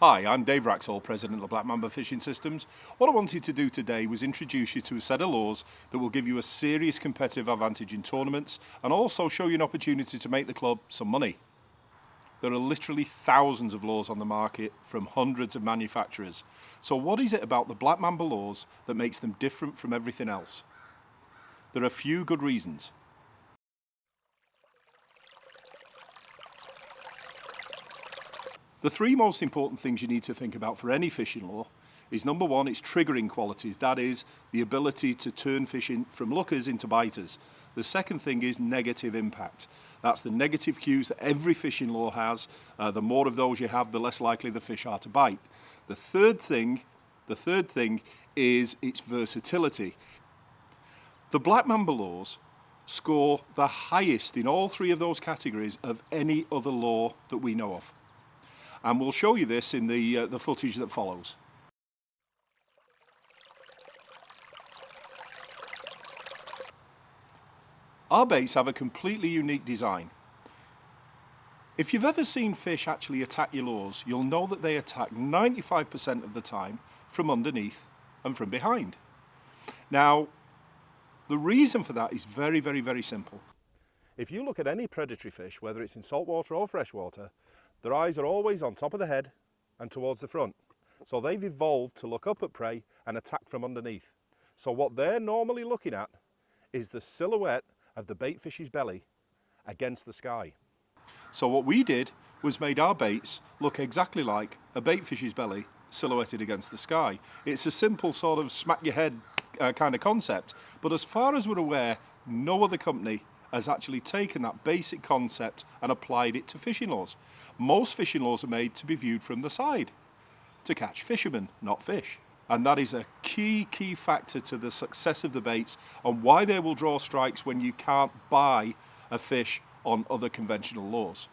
Hi, I'm Dave Wraxall, President of Black Mamba Fishing Systems. What I wanted to do today was introduce you to a set of lures that will give you a serious competitive advantage in tournaments and also show you an opportunity to make the club some money. There are literally thousands of lures on the market from hundreds of manufacturers. So what is it about the Black Mamba lures that makes them different from everything else? There are a few good reasons. The three most important things you need to think about for any fishing lure is number one, its triggering qualities. That is the ability to turn fish from lookers into biters. The second thing is negative impact. That's the negative cues that every fishing lure has. The more of those you have, the less likely the fish are to bite. The third thing is its versatility. The Black Mamba lures score the highest in all three of those categories of any other lure that we know of. And we'll show you this in the footage that follows. Our baits have a completely unique design. If you've ever seen fish actually attack your lures, you'll know that they attack 95% of the time from underneath and from behind. Now, the reason for that is very, very, very simple. If you look at any predatory fish, whether it's in saltwater or freshwater, their eyes are always on top of the head and towards the front. So they've evolved to look up at prey and attack from underneath. So what they're normally looking at is the silhouette of the bait fish's belly against the sky. So what we did was made our baits look exactly like a bait fish's belly silhouetted against the sky. It's a simple sort of smack your head kind of concept, but as far as we're aware, no other company has actually taken that basic concept and applied it to fishing lures. Most fishing lures are made to be viewed from the side, to catch fishermen, not fish. And that is a key factor to the success of the baits and why they will draw strikes when you can't buy a fish on other conventional lures.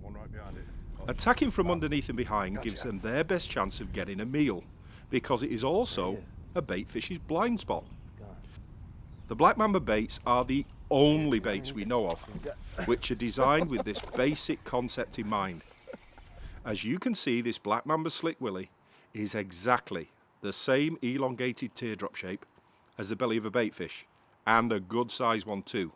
One right behind it. Attacking from underneath and behind gives them their best chance of getting a meal, because it is also a bait fish's blind spot. The Black Mamba baits are the only baits we know of which are designed with this basic concept in mind. As you can see, this Black Mamba slick willy is exactly the same elongated teardrop shape as the belly of a bait fish, and a good size one too.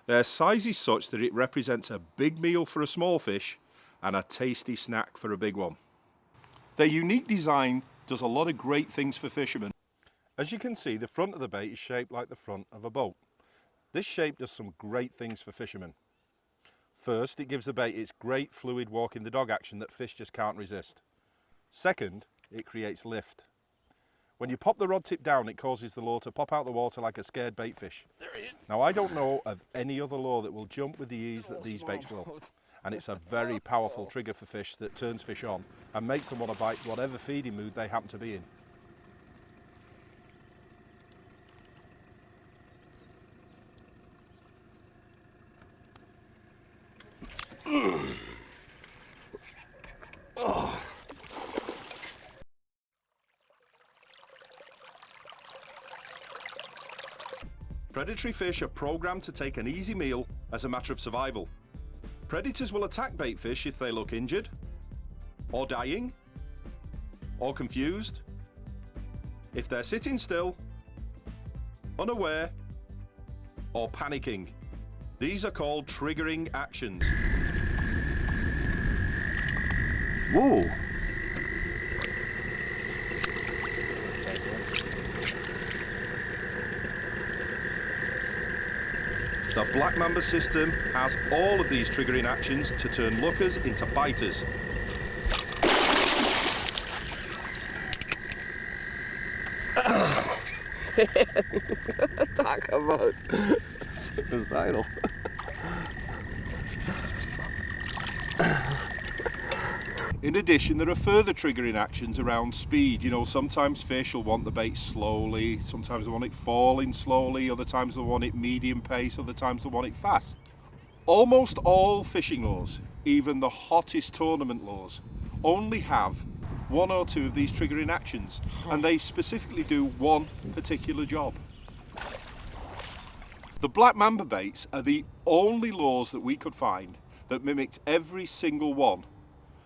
Their size is such that it represents a big meal for a small fish and a tasty snack for a big one. Their unique design does a lot of great things for fishermen. As you can see, the front of the bait is shaped like the front of a boat. This shape does some great things for fishermen. First, it gives the bait its great fluid walking the dog action that fish just can't resist. Second, it creates lift. When you pop the rod tip down, it causes the lure to pop out the water like a scared bait fish. Now, I don't know of any other lure that will jump with the ease that these baits will. And it's a very powerful trigger for fish that turns fish on and makes them want to bite whatever feeding mood they happen to be in. Predatory fish are programmed to take an easy meal as a matter of survival. Predators will attack bait fish if they look injured, or dying, or confused, if they're sitting still, unaware, or panicking. These are called triggering actions. Whoa! The Black Mamba system has all of these triggering actions to turn lookers into biters. Talk about suicidal. In addition, there are further triggering actions around speed. You know, sometimes fish will want the bait slowly, sometimes they want it falling slowly, other times they want it medium pace, other times they want it fast. Almost all fishing lures, even the hottest tournament lures, only have one or two of these triggering actions, and they specifically do one particular job. The Black Mamba baits are the only lures that we could find that mimicked every single one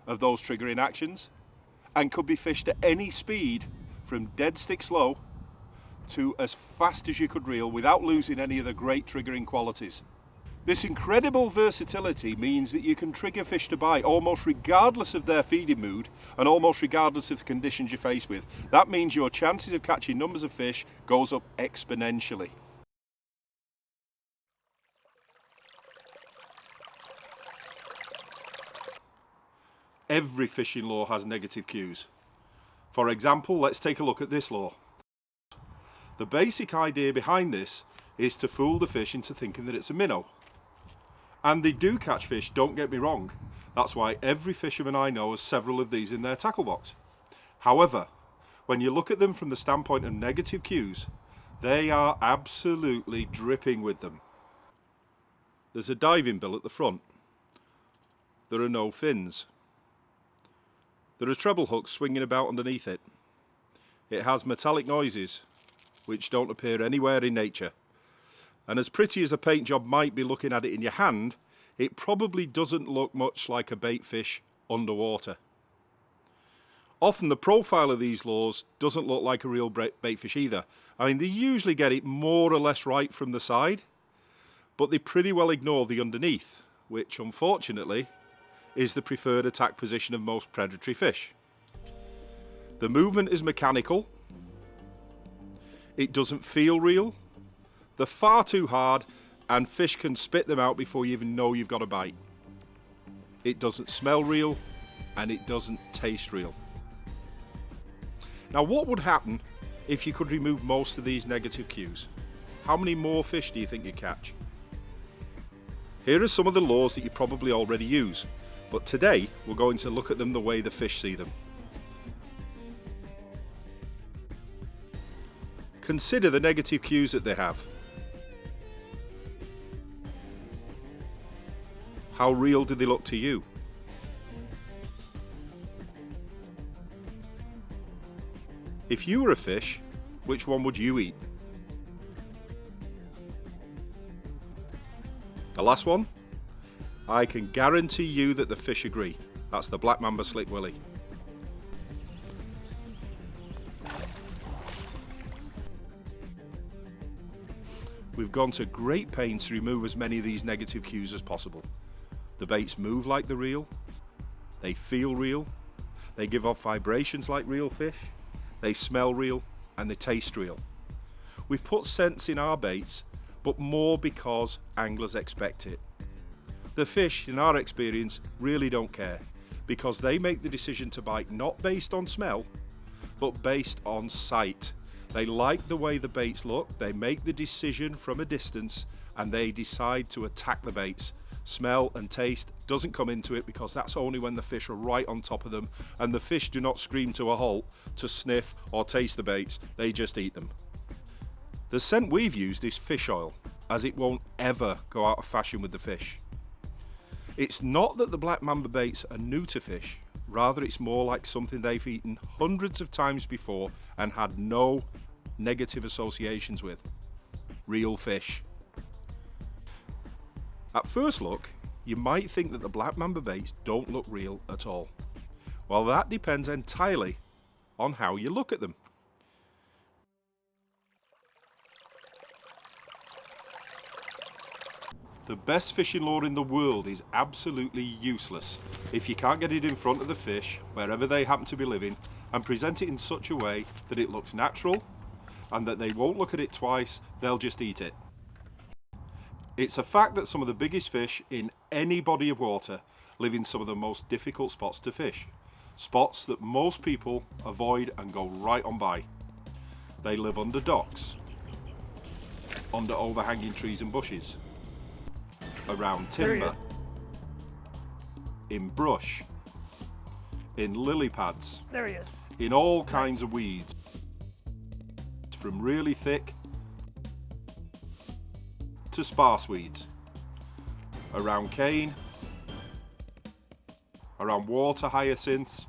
of those triggering actions and could be fished at any speed from dead stick slow to as fast as you could reel without losing any of the great triggering qualities. This incredible versatility means that you can trigger fish to bite almost regardless of their feeding mood and almost regardless of the conditions you're faced with. That means your chances of catching numbers of fish goes up exponentially. Every fishing lure has negative cues. For example, let's take a look at this lure. The basic idea behind this is to fool the fish into thinking that it's a minnow. And they do catch fish, don't get me wrong. That's why every fisherman I know has several of these in their tackle box. However, when you look at them from the standpoint of negative cues, they are absolutely dripping with them. There's a diving bill at the front. There are no fins. There are treble hooks swinging about underneath it. It has metallic noises, which don't appear anywhere in nature. And as pretty as a paint job might be looking at it in your hand, it probably doesn't look much like a bait fish underwater. Often the profile of these lures doesn't look like a real bait fish either. I mean, they usually get it more or less right from the side, but they pretty well ignore the underneath, which unfortunately is the preferred attack position of most predatory fish. The movement is mechanical. It doesn't feel real. They're far too hard and fish can spit them out before you even know you've got a bite. It doesn't smell real and it doesn't taste real. Now, what would happen if you could remove most of these negative cues? How many more fish do you think you'd catch? Here are some of the lures that you probably already use, but today we're going to look at them the way the fish see them. Consider the negative cues that they have. How real do they look to you? If you were a fish, which one would you eat? The last one? I can guarantee you that the fish agree. That's the Black Mamba Slick Willy. We've gone to great pains to remove as many of these negative cues as possible. The baits move like the reel, they feel real, they give off vibrations like real fish, they smell real, and they taste real. We've put scents in our baits, but more because anglers expect it. The fish, in our experience, really don't care, because they make the decision to bite not based on smell, but based on sight. They like the way the baits look, they make the decision from a distance, and they decide to attack the baits. Smell and taste doesn't come into it because that's only when the fish are right on top of them, and the fish do not scream to a halt to sniff or taste the baits, they just eat them. The scent we've used is fish oil, as it won't ever go out of fashion with the fish. It's not that the Black Mamba baits are new to fish, rather it's more like something they've eaten hundreds of times before and had no negative associations with. Real fish. At first look, you might think that the Black Mamba baits don't look real at all. Well, that depends entirely on how you look at them. The best fishing lure in the world is absolutely useless if you can't get it in front of the fish, wherever they happen to be living, and present it in such a way that it looks natural and that they won't look at it twice, they'll just eat it. It's a fact that some of the biggest fish in any body of water live in some of the most difficult spots to fish. Spots that most people avoid and go right on by. They live under docks, under overhanging trees and bushes, around timber, in brush, in lily pads, There he is. in all kinds of weeds, from really thick to sparse weeds, around cane, around water hyacinths,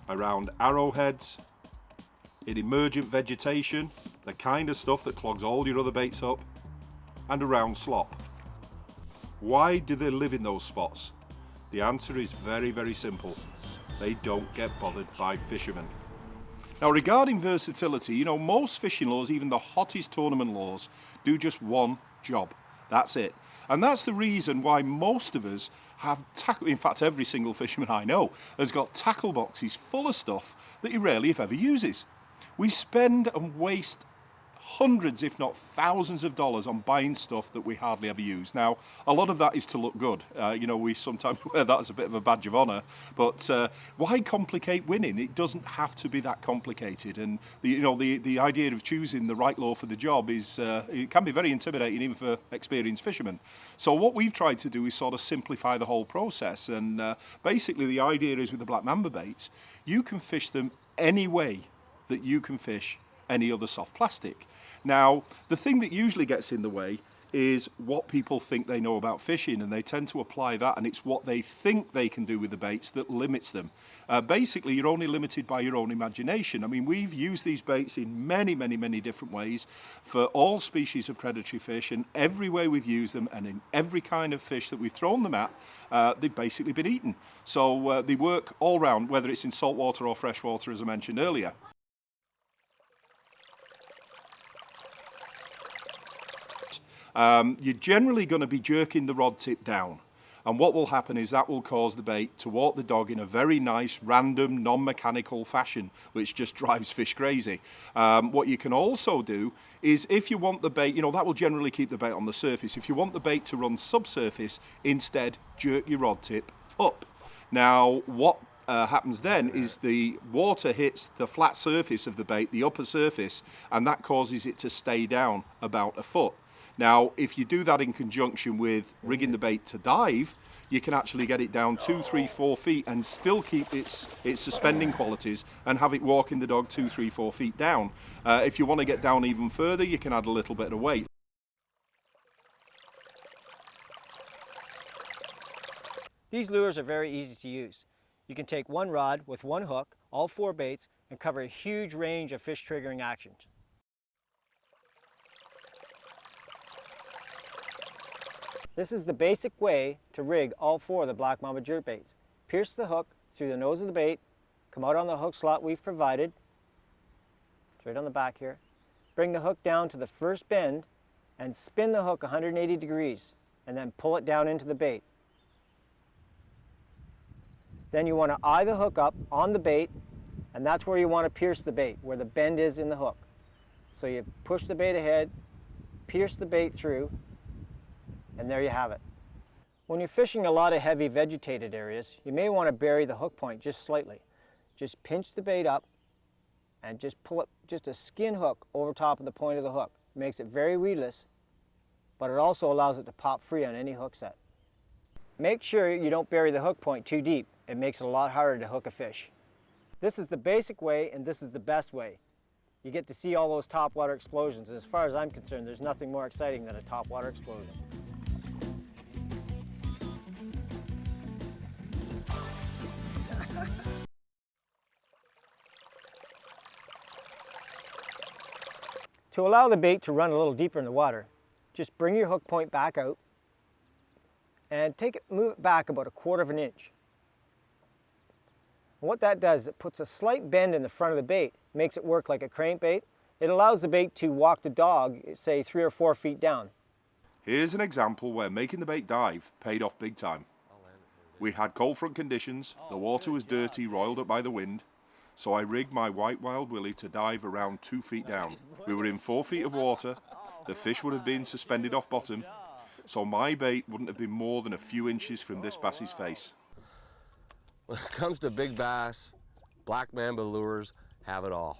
around arrowheads, in emergent vegetation, the kind of stuff that clogs all your other baits up, and around slop. Why do they live in those spots? The answer is very, very simple. They don't get bothered by fishermen. Now, regarding versatility, you know, most fishing laws, even the hottest tournament laws, do just one job. That's it. And that's the reason why most of us have tackle. In fact, every single fisherman I know has got tackle boxes full of stuff that he rarely, if ever, uses. We spend and waste hundreds, if not thousands of dollars on buying stuff that we hardly ever use. Now, a lot of that is to look good. You know, we sometimes wear that as a bit of a badge of honour, but why complicate winning? It doesn't have to be that complicated. And the idea of choosing the right law for the job is it can be very intimidating even for experienced fishermen. So what we've tried to do is sort of simplify the whole process. And basically the idea is with the Black Mamba baits, you can fish them any way that you can fish any other soft plastic. Now, the thing that usually gets in the way is what people think they know about fishing, and they tend to apply that, and it's what they think they can do with the baits that limits them. Basically, you're only limited by your own imagination. I mean, we've used these baits in many, many, many different ways for all species of predatory fish, and every way we've used them, and in every kind of fish that we've thrown them at, they've basically been eaten. So they work all round, whether it's in saltwater or freshwater, as I mentioned earlier. You're generally going to be jerking the rod tip down, and what will happen is that will cause the bait to walk the dog in a very nice, random, non-mechanical fashion, which just drives fish crazy. What you can also do is, if you want the bait, you know, that will generally keep the bait on the surface. If you want the bait to run subsurface, instead jerk your rod tip up. Now, what happens then is the water hits the flat surface of the bait, the upper surface, and that causes it to stay down about a foot. Now, if you do that in conjunction with rigging the bait to dive, you can actually get it down 2, 3, 4 feet and still keep its suspending qualities and have it walking the dog 2, 3, 4 feet down. If you want to get down even further, you can add a little bit of weight. These lures are very easy to use. You can take one rod with one hook, all 4 baits, and cover a huge range of fish triggering actions. This is the basic way to rig all 4 of the Black Mamba jerk baits. Pierce the hook through the nose of the bait, come out on the hook slot we've provided. It's right on the back here. Bring the hook down to the first bend and spin the hook 180 degrees and then pull it down into the bait. Then you want to eye the hook up on the bait, and that's where you want to pierce the bait, where the bend is in the hook. So you push the bait ahead, pierce the bait through, and there you have it. When you're fishing a lot of heavy vegetated areas, you may want to bury the hook point just slightly. Just pinch the bait up and just pull it, just a skin hook over top of the point of the hook. It makes it very weedless, but it also allows it to pop free on any hook set. Make sure you don't bury the hook point too deep. It makes it a lot harder to hook a fish. This is the basic way, and this is the best way. You get to see all those topwater explosions, and as far as I'm concerned, there's nothing more exciting than a topwater explosion. To allow the bait to run a little deeper in the water, just bring your hook point back out and move it back about 1/4 inch. And what that does is it puts a slight bend in the front of the bait, makes it work like a crankbait. It allows the bait to walk the dog, say 3 or 4 feet down. Here's an example where making the bait dive paid off big time. We had cold front conditions, the water was dirty, roiled up by the wind, so I rigged my white wild willie to dive around 2 feet down. We were in 4 feet of water, the fish would have been suspended off bottom, so my bait wouldn't have been more than a few inches from this bass's face. When it comes to big bass, Black Mamba lures have it all.